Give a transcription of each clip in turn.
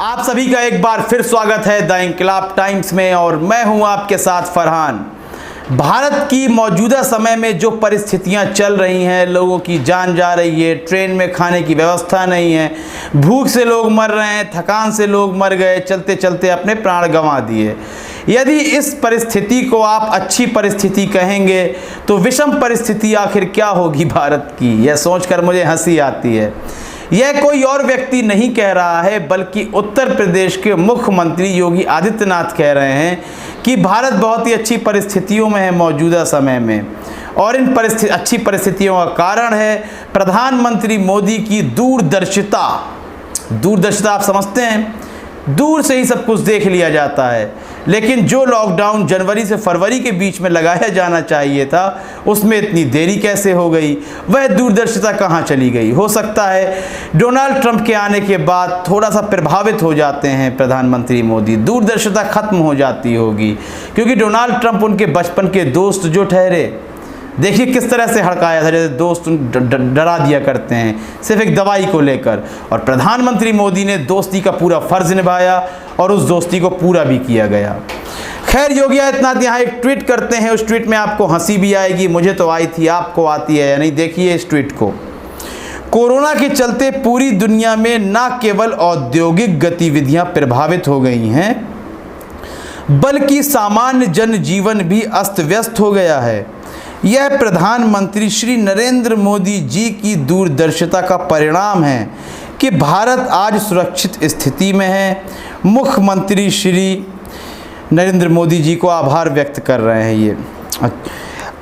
आप सभी का एक बार फिर स्वागत है द इंकलाब टाइम्स में और मैं हूं आपके साथ फरहान। भारत की मौजूदा समय में जो परिस्थितियां चल रही हैं, लोगों की जान जा रही है, ट्रेन में खाने की व्यवस्था नहीं है, भूख से लोग मर रहे हैं, थकान से लोग मर गए, चलते चलते अपने प्राण गंवा दिए। यदि इस परिस्थिति को आप अच्छी परिस्थिति कहेंगे तो विषम परिस्थिति आखिर क्या होगी भारत की, यह सोचकर मुझे हंसी आती है। यह कोई और व्यक्ति नहीं कह रहा है बल्कि उत्तर प्रदेश के मुख्यमंत्री योगी आदित्यनाथ कह रहे हैं कि भारत बहुत ही अच्छी परिस्थितियों में है मौजूदा समय में, और इन अच्छी परिस्थितियों का कारण है प्रधानमंत्री मोदी की दूरदर्शिता। दूरदर्शिता आप समझते हैं, दूर से ही सब कुछ देख लिया जाता है, लेकिन जो लॉकडाउन जनवरी से फरवरी के बीच में लगाया जाना चाहिए था उसमें इतनी देरी कैसे हो गई, वह दूरदर्शिता कहाँ चली गई। हो सकता है डोनाल्ड ट्रंप के आने के बाद थोड़ा सा प्रभावित हो जाते हैं प्रधानमंत्री मोदी, दूरदर्शिता खत्म हो जाती होगी, क्योंकि डोनाल्ड ट्रंप उनके बचपन के दोस्त जो ठहरे, देखिए किस तरह से हड़काया था, जैसे दोस्त डरा दिया करते हैं सिर्फ एक दवाई को लेकर, और प्रधानमंत्री मोदी ने दोस्ती का पूरा फर्ज निभाया और उस दोस्ती को पूरा भी किया गया। खैर, योगी आदित्यनाथ यहाँ एक ट्वीट करते हैं, उस ट्वीट में आपको हंसी भी आएगी, मुझे तो आई थी, आपको आती है या नहीं, देखिए इस ट्वीट को। कोरोना के चलते पूरी दुनिया में न केवल औद्योगिक गतिविधियां प्रभावित हो गई हैं बल्कि सामान्य जनजीवन भी अस्त व्यस्त हो गया है। यह प्रधानमंत्री श्री नरेंद्र मोदी जी की दूरदर्शिता का परिणाम है कि भारत आज सुरक्षित स्थिति में है। मुख्यमंत्री श्री नरेंद्र मोदी जी को आभार व्यक्त कर रहे हैं। ये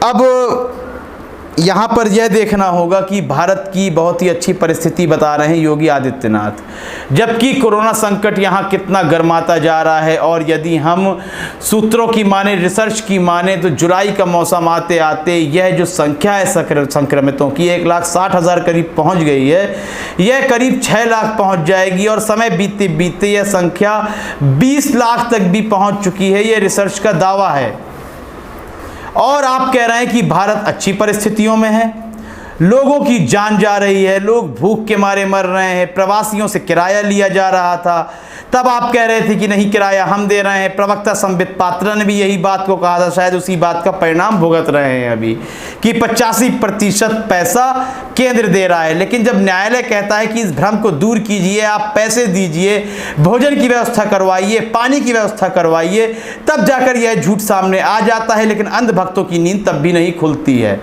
अब यहाँ पर यह देखना होगा कि भारत की बहुत ही अच्छी परिस्थिति बता रहे हैं योगी आदित्यनाथ, जबकि कोरोना संकट यहाँ कितना गर्माता जा रहा है। और यदि हम सूत्रों की माने, रिसर्च की माने, तो जुलाई का मौसम आते आते यह जो संख्या है संक्रमितों की 1,60,000 करीब पहुँच गई है, यह करीब 6 लाख पहुँच जाएगी और समय बीतते बीतते यह संख्या 20 लाख तक भी पहुँच चुकी है, यह रिसर्च का दावा है। और आप कह रहे हैं कि भारत अच्छी परिस्थितियों में है, लोगों की जान जा रही है, लोग भूख के मारे मर रहे हैं, प्रवासियों से किराया लिया जा रहा था, तब आप कह रहे थे कि नहीं किराया हम दे रहे हैं। प्रवक्ता संबित पात्रा ने भी यही बात को कहा था, शायद उसी बात का परिणाम भुगत रहे हैं अभी कि 85% पैसा केंद्र दे रहा है। लेकिन जब न्यायालय कहता है कि इस भ्रम को दूर कीजिए, आप पैसे दीजिए, भोजन की व्यवस्था करवाइए, पानी की व्यवस्था करवाइए, तब जाकर यह झूठ सामने आ जाता है। लेकिन अंधभक्तों की नींद तब भी नहीं खुलती है।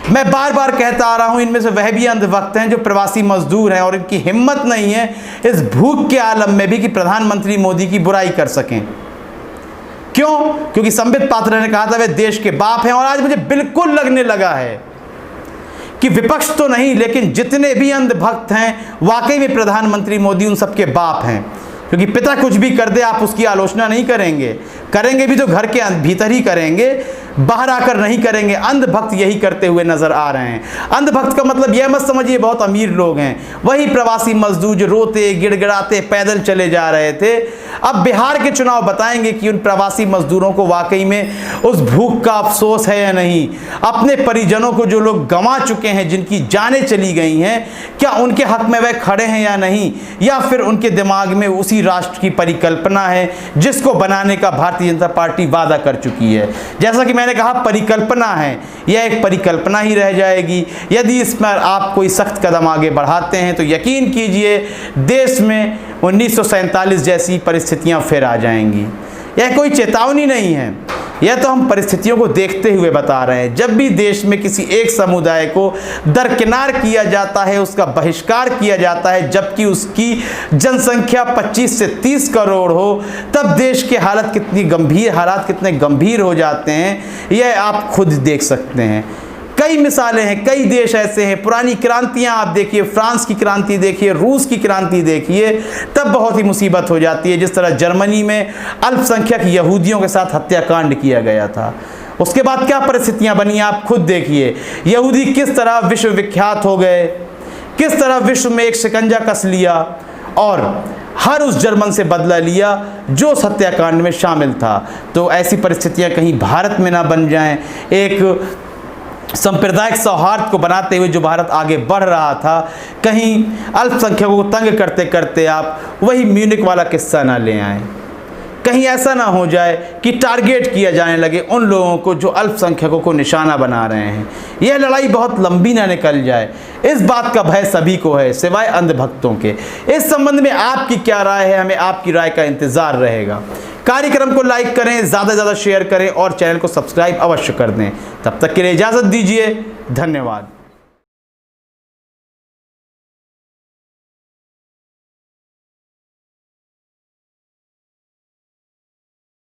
मैं बार बार कहता आ रहा हूं, इनमें से वह भी अंधभक्त हैं जो प्रवासी मजदूर हैं और इनकी हिम्मत नहीं है इस भूख के आलम में भी कि प्रधानमंत्री मोदी की बुराई कर सकें। क्यों? क्योंकि संबित पात्रा ने कहा था वे देश के बाप हैं, और आज मुझे बिल्कुल लगने लगा है कि विपक्ष तो नहीं लेकिन जितने भी अंधभक्त हैं वाकई में प्रधानमंत्री मोदी उन सबके बाप हैं। क्योंकि पिता कुछ भी कर दे आप उसकी आलोचना नहीं करेंगे, करेंगे भी तो घर के भीतर ही करेंगे, बाहर आकर नहीं करेंगे। अंधभक्त यही करते हुए नजर आ रहे हैं। अंधभक्त का मतलब यह मत समझिए बहुत अमीर लोग हैं, वही प्रवासी मजदूर जो रोते गिड़गिड़ाते पैदल चले जा रहे थे। अब बिहार के चुनाव बताएंगे कि उन प्रवासी मजदूरों को वाकई में उस भूख का अफसोस है या नहीं। अपने परिजनों को जो लोग गंवा चुके हैं, जिनकी जानें चली गई हैं, क्या उनके हक में वह खड़े हैं या नहीं, या फिर उनके दिमाग में उसी राष्ट्र की परिकल्पना है जिसको बनाने का भारतीय जनता पार्टी वादा कर चुकी है। जैसा कि मैंने कहा, परिकल्पना है, यह एक परिकल्पना ही रह जाएगी। यदि इस पर आप कोई सख्त कदम आगे बढ़ाते हैं तो यकीन कीजिए देश में 1947 जैसी परिस्थितियां फिर आ जाएंगी। यह कोई चेतावनी नहीं है, यह तो हम परिस्थितियों को देखते हुए बता रहे हैं। जब भी देश में किसी एक समुदाय को दरकिनार किया जाता है, उसका बहिष्कार किया जाता है, जबकि उसकी जनसंख्या 25 से 30 करोड़ हो, तब देश के हालात कितने गंभीर हो जाते हैं, यह आप खुद देख सकते हैं। कई मिसालें हैं, कई देश ऐसे हैं, पुरानी क्रांतियां आप देखिए, फ्रांस की क्रांति देखिए, रूस की क्रांति देखिए, तब बहुत ही मुसीबत हो जाती है। जिस तरह जर्मनी में अल्पसंख्यक यहूदियों के साथ हत्याकांड किया गया था, उसके बाद क्या परिस्थितियां बनी आप खुद देखिए। यहूदी किस तरह विश्वविख्यात हो गए, किस तरह विश्व में एक शिकंजा कस लिया और हर उस जर्मन से बदला लिया जो उस हत्याकांड में शामिल था। तो ऐसी परिस्थितियां कहीं भारत में ना बन जाएं। एक सांप्रदायिक सौहार्द को बनाते हुए जो भारत आगे बढ़ रहा था, कहीं अल्पसंख्यकों को तंग करते करते आप वही म्यूनिक वाला किस्सा ना ले आएँ। कहीं ऐसा ना हो जाए कि टारगेट किया जाने लगे उन लोगों को जो अल्पसंख्यकों को निशाना बना रहे हैं। यह लड़ाई बहुत लंबी ना निकल जाए, इस बात का भय सभी को है सिवाय अंधभक्तों के। इस संबंध में आपकी क्या राय है, हमें आपकी राय का इंतजार रहेगा। कार्यक्रम को लाइक करें, ज़्यादा से ज़्यादा शेयर करें और चैनल को सब्सक्राइब अवश्य कर दें। तब तक के लिए इजाज़त दीजिए, धन्यवाद।